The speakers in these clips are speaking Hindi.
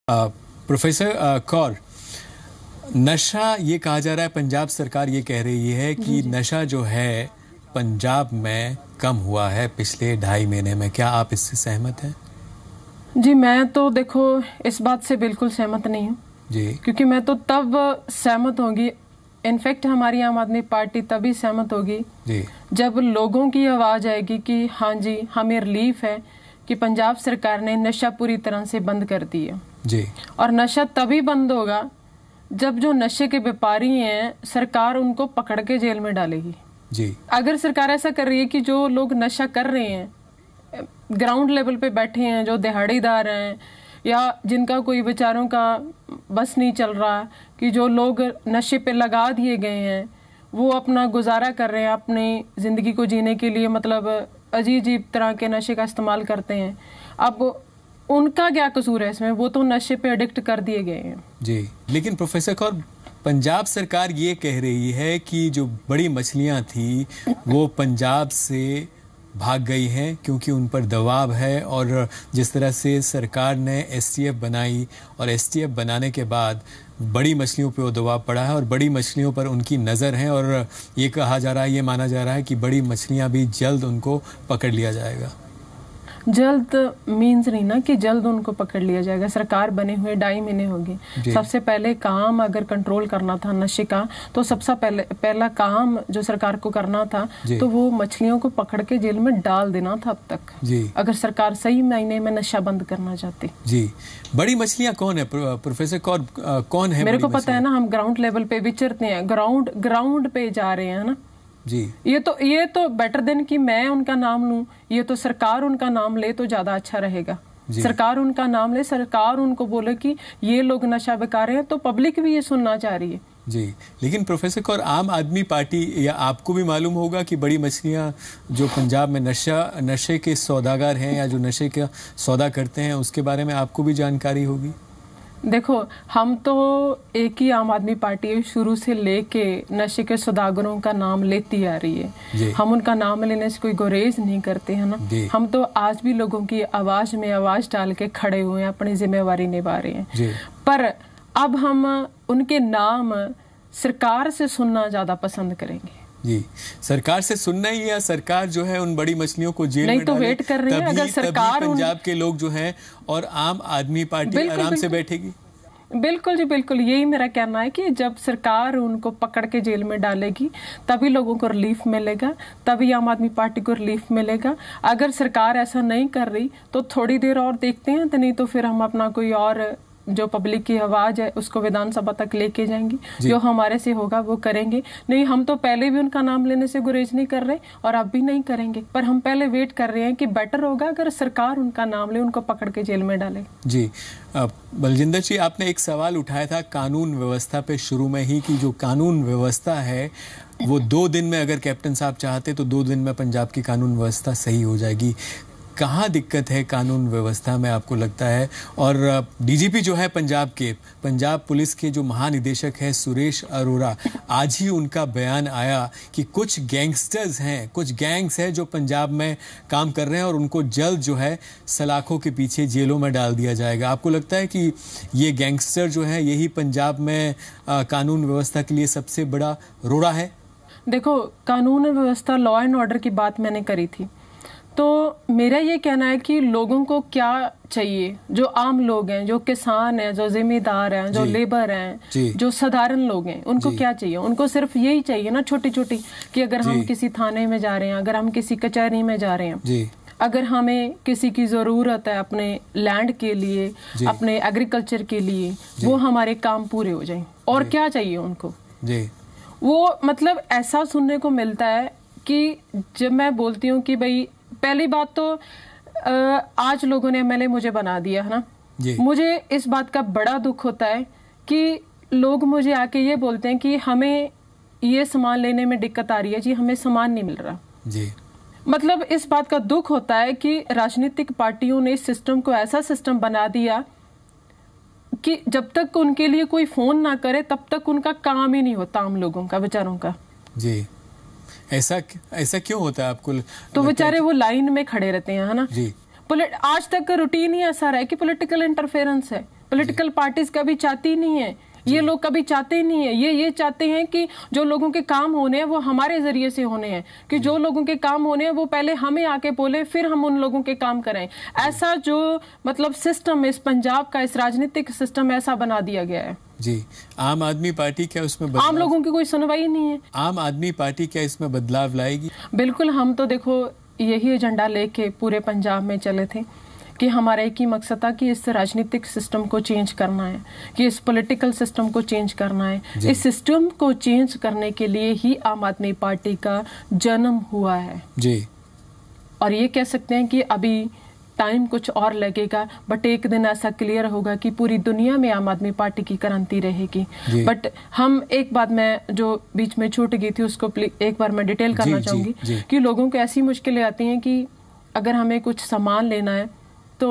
प्रोफेसर कौर, नशा ये कहा जा रहा है, पंजाब सरकार ये कह रही है कि नशा जो है पंजाब में कम हुआ है पिछले 2.5 महीने में। क्या आप इससे सहमत हैं? जी मैं तो देखो इस बात से बिल्कुल सहमत नहीं हूँ जी, क्योंकि मैं तो तब सहमत होगी, इनफैक्ट हमारी आम आदमी पार्टी तभी सहमत होगी जी, जब लोगों की आवाज आएगी कि हाँ जी हमें रिलीफ है कि पंजाब सरकार ने नशा पूरी तरह से बंद कर दिया जी। और नशा तभी बंद होगा जब जो नशे के व्यापारी हैं सरकार उनको पकड़ के जेल में डालेगी जी। अगर सरकार ऐसा कर रही है कि जो लोग नशा कर रहे हैं ग्राउंड लेवल पे बैठे हैं, जो दिहाड़ीदार हैं या जिनका कोई बेचारों का बस नहीं चल रहा, कि जो लोग नशे पे लगा दिए गए हैं वो अपना गुजारा कर रहे हैं, अपनी जिंदगी को जीने के लिए मतलब अजीब अजीब तरह के नशे का इस्तेमाल करते हैं। अब उनका क्या कसूर है इसमें? वो तो नशे पे एडिक्ट कर दिए गए हैं। जी, लेकिन प्रोफेसर कौर, पंजाब सरकार ये कह रही है कि जो बड़ी मछलियां थी वो पंजाब से भाग गई हैं क्योंकि उन पर दबाव है, और जिस तरह से सरकार ने एसटीएफ बनाई और एसटीएफ बनाने के बाद बड़ी मछलियों पे वो दबाव पड़ा है और बड़ी मछलियों पर उनकी नज़र है, और ये कहा जा रहा है, ये माना जा रहा है कि बड़ी मछलियां भी जल्द उनको पकड़ लिया जाएगा। जल्द मीन्स नहीं ना कि जल्द उनको पकड़ लिया जाएगा। सरकार बने हुए 2.5 महीने हो गए। सबसे पहले काम अगर कंट्रोल करना था नशे का तो सबसे पहला काम जो सरकार को करना था तो वो मछलियों को पकड़ के जेल में डाल देना था अब तक जी। अगर सरकार सही मायने में नशा बंद करना चाहती। जी, बड़ी मछलियां कौन है प्रोफेसर कौन, कौन है? मेरे को पता है ना, हम ग्राउंड लेवल पे विचरते हैं, ग्राउंड पे जा रहे हैं ना जी। ये तो बेटर देन कि मैं उनका नाम लूं, ये तो सरकार उनका नाम ले तो ज्यादा अच्छा रहेगा। सरकार उनका नाम ले, सरकार उनको बोले कि ये लोग नशा बिका रहे हैं, तो पब्लिक भी ये सुनना चाह रही है। जी, लेकिन प्रोफेसर कौर, आम आदमी पार्टी या आपको भी मालूम होगा कि बड़ी मछलियां जो पंजाब में नशे के सौदागर हैं या जो नशे का सौदा करते हैं उसके बारे में आपको भी जानकारी होगी। देखो हम तो एक ही आम आदमी पार्टी शुरू से लेके नशे के सौदागरों का नाम लेती आ रही है। हम उनका नाम लेने से कोई गुरेज नहीं करते हैं ना। हम तो आज भी लोगों की आवाज में आवाज डाल के खड़े हुए हैं, अपनी जिम्मेवारी निभा रहे हैं। पर अब हम उनके नाम सरकार से सुनना ज्यादा पसंद करेंगे। जी, सरकार से सुनना ही, या सरकार जो है उन बड़ी मछलियों को जेल में तो वेट कर रहे हैं। अगर सरकार पंजाब के लोग जो हैं और आम आदमी पार्टी आराम से बैठेगी। बिल्कुल जी बिल्कुल, यही मेरा कहना है कि जब सरकार उनको पकड़ के जेल में डालेगी तभी लोगों को रिलीफ मिलेगा, तभी आम आदमी पार्टी को रिलीफ मिलेगा। अगर सरकार ऐसा नहीं कर रही तो थोड़ी देर और देखते हैं, तो नहीं तो फिर हम अपना कोई और जो पब्लिक की आवाज है उसको विधानसभा तक लेके जाएंगे। जो हमारे से होगा वो करेंगे। नहीं, हम तो पहले भी उनका नाम लेने से गुरेज नहीं कर रहे और अब भी नहीं करेंगे, पर हम पहले वेट कर रहे हैं कि बेटर होगा अगर सरकार उनका नाम ले, उनको पकड़ के जेल में डाले। जी, बलजिंदर जी, आपने एक सवाल उठाया था कानून व्यवस्था पे शुरू में ही, कि जो कानून व्यवस्था है वो 2 दिन में, अगर कैप्टन साहब चाहते तो 2 दिन में पंजाब की कानून व्यवस्था सही हो जाएगी। कहाँ दिक्कत है कानून व्यवस्था में आपको लगता है? और डीजीपी जो है पंजाब पुलिस के जो महानिदेशक है सुरेश अरोड़ा, आज ही उनका बयान आया कि कुछ गैंगस्टर्स हैं, कुछ गैंग्स हैं जो पंजाब में काम कर रहे हैं और उनको जल्द जो है सलाखों के पीछे जेलों में डाल दिया जाएगा। आपको लगता है कि ये गैंगस्टर जो है यही पंजाब में कानून व्यवस्था के लिए सबसे बड़ा रोड़ा है? देखो, कानून व्यवस्था, लॉ एंड ऑर्डर की बात मैंने करी थी, तो मेरा ये कहना है कि लोगों को क्या चाहिए, जो आम लोग हैं, जो किसान हैं, जो जिम्मेदार हैं, जो लेबर हैं, जो साधारण लोग हैं, उनको क्या चाहिए? उनको सिर्फ यही चाहिए ना, छोटी छोटी, कि अगर हम किसी थाने में जा रहे हैं, अगर हम किसी कचहरी में जा रहे हैं, अगर हमें किसी की जरूरत है अपने लैंड के लिए, अपने एग्रीकल्चर के लिए, वो हमारे काम पूरे हो जाएं। और क्या चाहिए उनको? वो मतलब ऐसा सुनने को मिलता है कि जब मैं बोलती हूँ कि भाई, पहली बात तो आज लोगों ने एमएलए मुझे बना दिया है ना, मुझे इस बात का बड़ा दुख होता है कि लोग मुझे आके ये बोलते हैं कि हमें ये सामान लेने में दिक्कत आ रही है जी, हमें सामान नहीं मिल रहा जी। मतलब इस बात का दुख होता है कि राजनीतिक पार्टियों ने इस सिस्टम को ऐसा सिस्टम बना दिया कि जब तक उनके लिए कोई फोन ना करे तब तक उनका काम ही नहीं होता, आम लोगों का, बेचारों का जी। ऐसा क्यों होता है आपको? तो बेचारे वो लाइन में खड़े रहते हैं, है ना जी। आज तक का रूटीन ही ऐसा रहा है कि पॉलिटिकल इंटरफेरेंस है, पॉलिटिकल पार्टीज कभी चाहती नहीं है, ये लोग कभी चाहते ही नहीं है। ये चाहते हैं कि जो लोगों के काम होने हैं वो हमारे जरिए से होने हैं, कि जो लोगों के काम होने हैं वो पहले हमें आके बोले, फिर हम उन लोगों के काम करें। ऐसा जो मतलब सिस्टम इस पंजाब का, इस राजनीतिक सिस्टम ऐसा बना दिया गया है। जी, आम आदमी पार्टी क्या उसमें आम लोगों की कोई सुनवाई नहीं है। आम आदमी पार्टी क्या इसमें बदलाव लाएगी? बिल्कुल, हम तो देखो यही एजेंडा लेके पूरे पंजाब में चले थे कि हमारा एक ही मकसद था कि इस राजनीतिक सिस्टम को चेंज करना है, कि इस पॉलिटिकल सिस्टम को चेंज करना है। इस सिस्टम को चेंज करने के लिए ही आम आदमी पार्टी का जन्म हुआ है जी। और ये कह सकते हैं कि अभी टाइम कुछ और लगेगा, बट एक दिन ऐसा क्लियर होगा कि पूरी दुनिया में आम आदमी पार्टी की क्रांति रहेगी। बट हम एक बात मैं जो बीच में छूट गई थी उसको एक बार मैं डिटेल करना चाहूंगी कि लोगों को ऐसी मुश्किलें आती हैं कि अगर हमें कुछ सामान लेना है तो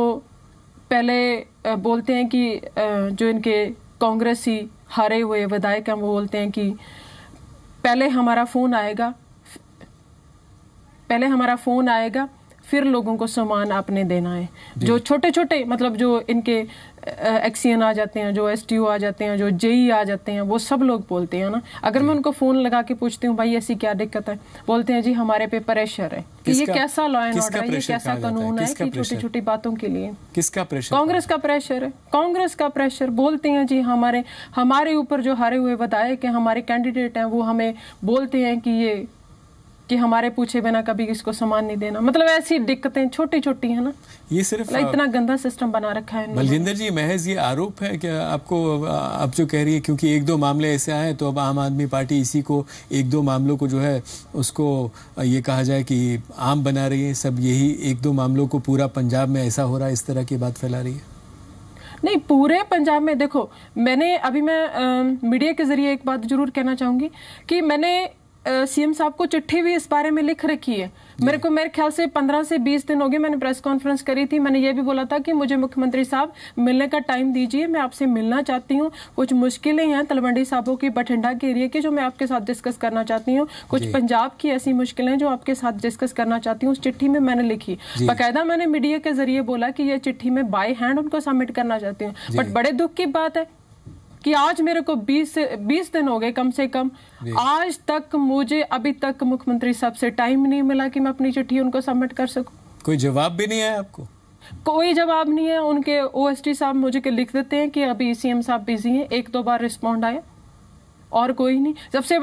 पहले बोलते हैं कि जो इनके कांग्रेसी हारे हुए विधायक हैं वो बोलते हैं कि पहले हमारा फोन आएगा फिर लोगों को सामान आपने देना है। जो छोटे छोटे मतलब जो इनके एक्सीएन आ जाते हैं, जो एसटीओ आ जाते हैं, जो जेई आ जाते हैं, वो सब लोग बोलते हैं ना, अगर मैं उनको फोन लगा के पूछती हूँ भाई ऐसी क्या दिक्कत है, बोलते हैं जी हमारे पे प्रेशर है। कि ये कैसा लॉ एंड ऑर्डर है, ये कैसा कानून है कि छोटी छोटी बातों के लिए किसका प्रेशर? कांग्रेस का प्रेशर है। कांग्रेस का प्रेशर बोलते हैं जी हमारे ऊपर जो हारे हुए विधायक हैं, हमारे कैंडिडेट हैं, वो हमें बोलते हैं कि हमारे पूछे बिना कभी किसको सामान नहीं देना। मतलब ऐसी दिक्कतें छोटी छोटी है ना, ये सिर्फ इतना गंदा सिस्टम बना रखा है। बलजिंदर जी, महज ये आरोप है कि आपको, आप जो कह रही है क्योंकि एक दो मामले ऐसे आए तो अब आम आदमी पार्टी इसी को, एक दो मामलों को जो है उसको ये कहा जाए कि आम बना रही है, सब यही एक दो मामलों को पूरा पंजाब में ऐसा हो रहा है, इस तरह की बात फैला रही है? नहीं, पूरे पंजाब में देखो, मैं मीडिया के जरिए एक बात जरूर कहना चाहूंगी कि मैंने सीएम साहब को चिट्ठी भी इस बारे में लिख रखी है। मेरे ख्याल से 15 से 20 दिन हो गए, मैंने प्रेस कॉन्फ्रेंस करी थी। मैंने ये भी बोला था कि मुझे मुख्यमंत्री साहब मिलने का टाइम दीजिए, मैं आपसे मिलना चाहती हूँ। कुछ मुश्किलें हैं तलवंडी साहबों की, बठिंडा के एरिया की, जो मैं आपके साथ डिस्कस करना चाहती हूँ। कुछ पंजाब की ऐसी मुश्किलें जो आपके साथ डिस्कस करना चाहती हूँ। उस चिट्ठी में मैंने लिखी, बाकायदा मैंने मीडिया के जरिए बोला कि ये चिट्ठी में बाय हैंड उनको सबमिट करना चाहती हूँ। बट बड़े दुख की बात है कि आज मेरे को 20 दिन हो गए कम से कम, आज तक मुझे अभी तक मुख्यमंत्री साहब से टाइम नहीं मिला कि मैं अपनी चिट्ठी उनको सबमिट कर सकूं। कोई जवाब भी नहीं है आपको? कोई जवाब नहीं है। उनके ओएसडी साहब मुझे लिख देते हैं कि अभी सीएम साहब बिजी हैं, एक दो बार रिस्पॉन्ड आया और कोई नहीं।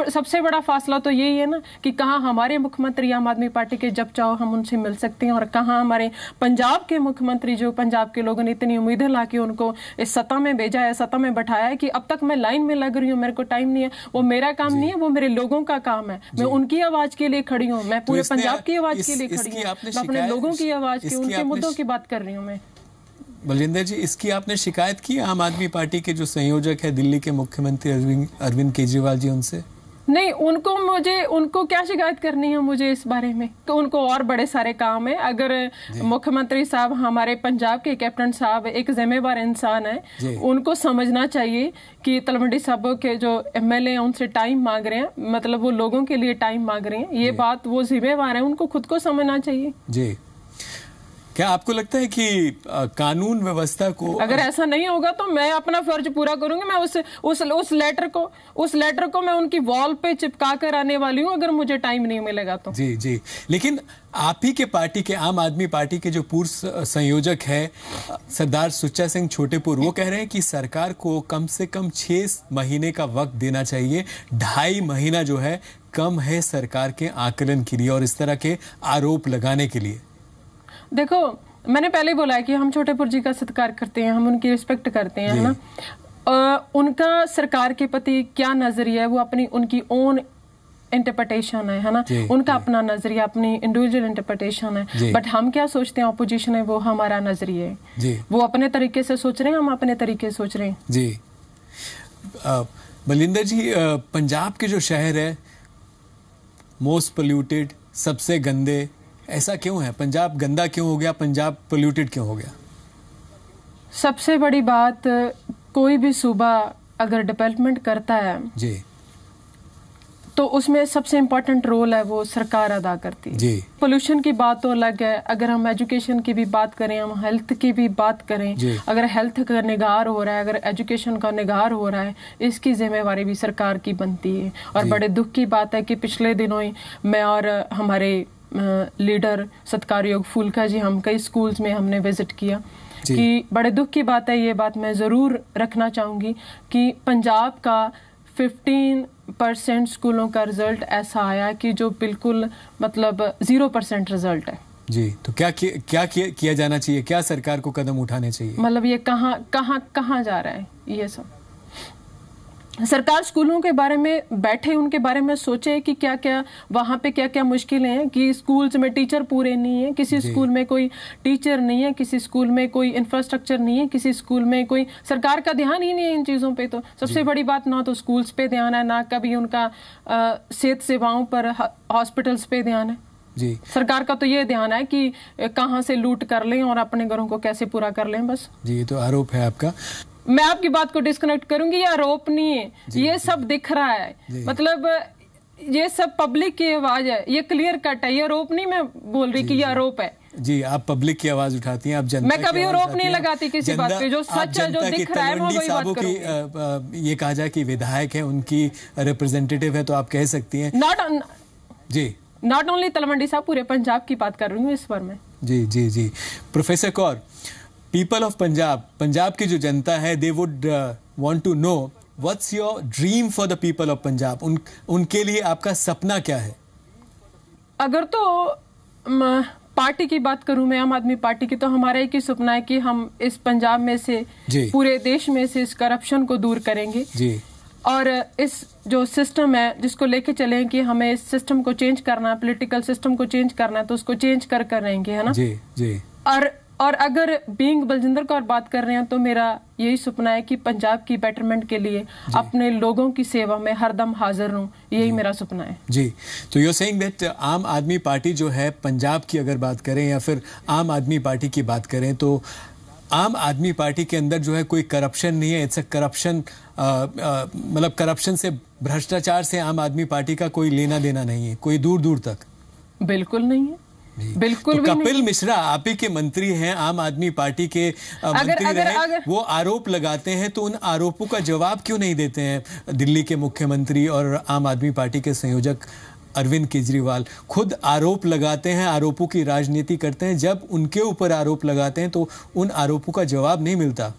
सबसे बड़ा फासला तो यही है ना कि कहाँ हमारे मुख्यमंत्री आम आदमी पार्टी के जब चाहो हम उनसे मिल सकते हैं, और कहाँ हमारे पंजाब के मुख्यमंत्री जो पंजाब के लोगों ने इतनी उम्मीदें ला के उनको इस सत्ता में भेजा है, सत्ता में बैठाया है कि अब तक मैं लाइन में लग रही हूँ, मेरे को टाइम नहीं है। वो मेरा काम नहीं है, वो मेरे लोगों का काम है। मैं उनकी आवाज के लिए खड़ी हूँ, मैं पूरे पंजाब की आवाज के लिए खड़ी हूँ, मैं अपने लोगों की आवाज की, उनके मुद्दों की बात कर रही हूँ मैं। बलजिंदर जी, इसकी आपने शिकायत की आम आदमी पार्टी के जो संयोजक है दिल्ली के मुख्यमंत्री अरविंद केजरीवाल जी उनसे? नहीं, उनको क्या शिकायत करनी है मुझे इस बारे में, तो उनको और बड़े सारे काम है। अगर मुख्यमंत्री साहब, हमारे पंजाब के कैप्टन साहब एक जिम्मेवार इंसान है, उनको समझना चाहिए कि तलवंडी साहब के जो एमएलए हैं उनसे टाइम मांग रहे हैं, मतलब वो लोगों के लिए टाइम मांग रहे हैं, ये बात वो जिम्मेवार है, उनको खुद को समझना चाहिए। जी, क्या आपको लगता है कि कानून व्यवस्था को, अगर ऐसा नहीं होगा तो मैं अपना फर्ज पूरा करूंगी। मैं उस लेटर को मैं उनकी वॉल पे चिपका कर आने वाली हूं अगर मुझे टाइम नहीं मिलेगा तो। जी जी, लेकिन आप ही के पार्टी के, आम आदमी पार्टी के जो पूर्व संयोजक है सरदार सुच्चा सिंह छोटेपुर, वो कह रहे हैं कि सरकार को कम से कम 6 महीने का वक्त देना चाहिए। 2.5 महीना जो है कम है सरकार के आकलन के लिए और इस तरह के आरोप लगाने के लिए। देखो, मैंने पहले बोला है कि हम छोटेपुर जी का सत्कार करते हैं, हम उनकी रिस्पेक्ट करते हैं, है ना। उनका सरकार के प्रति क्या नजरिया है वो उनकी ओन इंटरप्रिटेशन है ना, उनका अपना नजरिया, अपनी इंडिविजुअल इंटरप्रिटेशन है। बट हम क्या सोचते हैं, ऑपोजिशन है, वो हमारा नजरिया है। वो अपने तरीके से सोच रहे हैं, हम अपने तरीके से सोच रहे हैं। जी, बलजिंदर जी, पंजाब के जो शहर है मोस्ट पोल्यूटेड, सबसे गंदे, ऐसा क्यों है? पंजाब गंदा क्यों हो गया? पंजाब पोल्यूटेड क्यों हो गया? सबसे बड़ी बात, कोई भी सूबा अगर डेवलपमेंट करता है जी, तो उसमें सबसे इम्पोर्टेंट रोल है वो सरकार अदा करती है। जी। पोल्यूशन की बात तो अलग है, अगर हम एजुकेशन की भी बात करें, हम हेल्थ की भी बात करें, अगर हेल्थ का निगार हो रहा है, अगर एजुकेशन का निगार हो रहा है, इसकी जिम्मेवारी भी सरकार की बनती है। और बड़े दुख की बात है कि पिछले दिनों ही मैं और हमारे लीडर सत्कार योग फूलका जी, हम कई स्कूल्स में हमने विजिट किया कि बड़े दुख की बात है, ये बात मैं ज़रूर रखना चाहूँगी कि पंजाब का 15% स्कूलों का रिजल्ट ऐसा आया कि जो बिल्कुल मतलब 0% रिजल्ट है। जी, तो क्या किया जाना चाहिए, क्या सरकार को कदम उठाने चाहिए? मतलब ये कहाँ जा रहा है ये सब? सरकार स्कूलों के बारे में बैठे, उनके बारे में सोचे कि क्या क्या वहाँ पे क्या क्या मुश्किलें हैं, कि स्कूल्स में टीचर पूरे नहीं है, किसी स्कूल में कोई टीचर नहीं है, किसी स्कूल में कोई इंफ्रास्ट्रक्चर नहीं है, किसी स्कूल में कोई सरकार का ध्यान ही नहीं है इन चीज़ों पे। तो सबसे बड़ी बात, ना तो स्कूल्स पे ध्यान है, ना कभी उनका सेहत सेवाओं पर, हॉस्पिटल्स पे ध्यान है। जी। सरकार का तो ये ध्यान है कि कहाँ से लूट कर लें और अपने घरों को कैसे पूरा कर लें, बस। जी, ये तो आरोप है आपका। मैं आपकी बात को डिस्कनेक्ट करूंगी, ये आरोप नहीं है, ये सब दिख रहा है, मतलब ये सब पब्लिक की आवाज है, ये क्लियर कट है, ये आरोप नहीं मैं बोल रही कि ये आरोप है। जी, आप पब्लिक की आवाज उठाती हैं, आप जनता मैं कभी आरोप नहीं लगाती किसी बात पे, जो सच है, जो दिख रहा है, मैं वही बात करूंगी। ये कहा जाए कि विधायक है, उनकी रिप्रेजेंटेटिव है, तो आप कह सकती हैं। नॉट ओनली तलवंडी साहब, पूरे पंजाब की बात कर रही हूँ इस बार में। जी जी जी। Professor Kaur, people of Punjab की जो जनता है, they would want to know what's your dream for the people of Punjab. उनके लिए आपका सपना क्या है? अगर तो पार्टी की बात करूं मैं, आम आदमी पार्टी की, तो हमारा एक ही सपना है कि हम इस पंजाब में से, पूरे देश में से इस करप्शन को दूर करेंगे जी। और इस जो सिस्टम है जिसको लेके चले कि हमें इस सिस्टम को चेंज करना है, पॉलिटिकल सिस्टम को चेंज करना है, तो उसको चेंज कर रहेंगे, है ना जी जी। और अगर बीइंग बलजिंदर कौर बात कर रहे हैं, तो मेरा यही सपना है कि पंजाब की बेटरमेंट के लिए अपने लोगों की सेवा में हरदम हाजिर रहूं, यही मेरा सपना है जी। तो यू आर सेइंग दैट आम आदमी पार्टी जो है पंजाब की अगर बात करें या फिर आम आदमी पार्टी की बात करें, तो आम आदमी पार्टी के अंदर जो है कोई करप्शन नहीं है। इट्स अ करप्शन, मतलब करप्शन से, भ्रष्टाचार से आम आदमी पार्टी का कोई लेना देना नहीं है, कोई दूर दूर तक। बिल्कुल नहीं है, बिल्कुल तो कपिल मिश्रा आप ही के मंत्री हैं, आम आदमी पार्टी के मंत्री रहे, वो आरोप लगाते हैं, तो उन आरोपों का जवाब क्यों नहीं देते हैं दिल्ली के मुख्यमंत्री और आम आदमी पार्टी के संयोजक अरविंद केजरीवाल? खुद आरोप लगाते हैं, आरोपों की राजनीति करते हैं, जब उनके ऊपर आरोप लगाते हैं तो उन आरोपों का जवाब नहीं मिलता।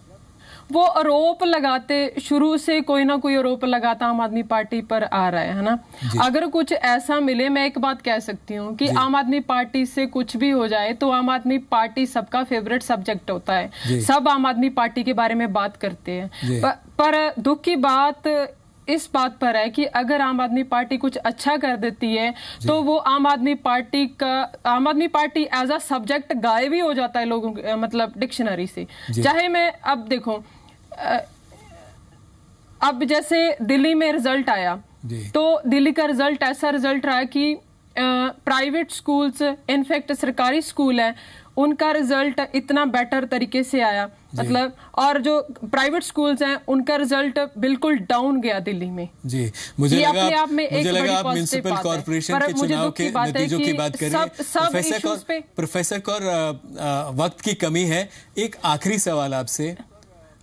वो आरोप लगाते, शुरू से कोई ना कोई आरोप लगाता आम आदमी पार्टी पर आ रहा है ना। अगर कुछ ऐसा मिले, मैं एक बात कह सकती हूँ कि आम आदमी पार्टी से कुछ भी हो जाए, तो आम आदमी पार्टी सबका फेवरेट सब्जेक्ट होता है, सब आम आदमी पार्टी के बारे में बात करते हैं। पर दुख की बात इस बात पर है कि अगर आम आदमी पार्टी कुछ अच्छा कर देती है, तो वो आम आदमी पार्टी एज अ सब्जेक्ट गायब ही हो जाता है लोगों, मतलब डिक्शनरी से। चाहे मैं अब देखो, अब जैसे दिल्ली में रिजल्ट आया, तो दिल्ली का रिजल्ट ऐसा रिजल्ट रहा कि प्राइवेट स्कूल्स, इनफैक्ट सरकारी स्कूल है, उनका रिजल्ट इतना बेटर तरीके से आया, मतलब, और जो प्राइवेट स्कूल्स हैं उनका रिजल्ट बिल्कुल डाउन गया दिल्ली में जी। मुझे लगा आप म्युनिसिपल कॉर्पोरेशन के चुनाव के नतीजों की बात कर रहे हैं। प्रोफेसर कौर, वक्त की कमी है, एक आखिरी सवाल आपसे।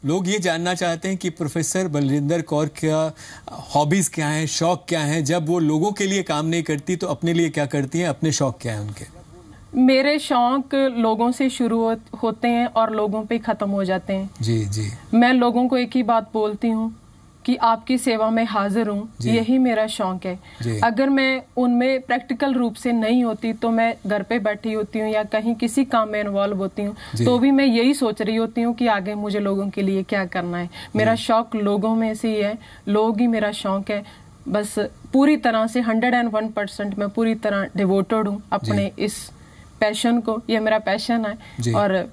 लोग ये जानना चाहते हैं कि प्रोफेसर बलजिंदर कौर का हॉबीज क्या हैं, शौक क्या हैं? जब वो लोगों के लिए काम नहीं करती तो अपने लिए क्या करती हैं? अपने शौक क्या है उनके? मेरे शौक लोगों से शुरू होते हैं और लोगों पे खत्म हो जाते हैं जी जी। मैं लोगों को एक ही बात बोलती हूँ कि आपकी सेवा में हाजिर हूँ, यही मेरा शौक है। अगर मैं उनमें प्रैक्टिकल रूप से नहीं होती, तो मैं घर पे बैठी होती हूँ या कहीं किसी काम में इन्वॉल्व होती हूँ, तो भी मैं यही सोच रही होती हूँ कि आगे मुझे लोगों के लिए क्या करना है। मेरा शौक लोगों में से ही है, लोग ही मेरा शौक है। बस पूरी तरह से 101% मैं पूरी तरह डिवोटेड हूँ अपने इस पैशन को। ये मेरा पैशन है और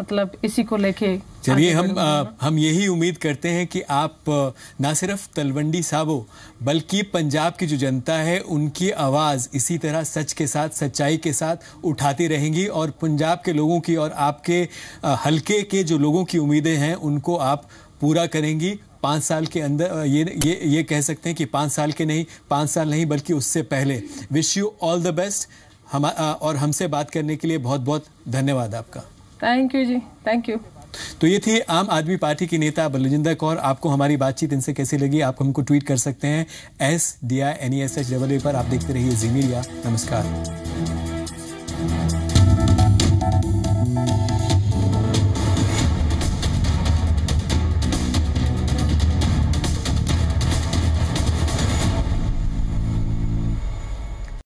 मतलब इसी को लेके चलिए हम यही उम्मीद करते हैं कि आप ना सिर्फ तलवंडी साबो बल्कि पंजाब की जो जनता है उनकी आवाज़ इसी तरह सच के साथ, सच्चाई के साथ उठाती रहेंगी और पंजाब के लोगों की और आपके हलके के जो लोगों की उम्मीदें हैं उनको आप पूरा करेंगी। 5 साल के अंदर ये कह सकते हैं कि 5 साल के नहीं, 5 साल नहीं बल्कि उससे पहले। Wish you all the best. और हमसे बात करने के लिए बहुत बहुत धन्यवाद आपका। थैंक यू जी, थैंक यू। तो ये थी आम आदमी पार्टी की नेता बलजिंदर कौर। आपको हमारी बातचीत इनसे कैसी लगी आप हमको ट्वीट कर सकते हैं SDINESH पर। आप देखते रहिए जी मीडिया। नमस्कार।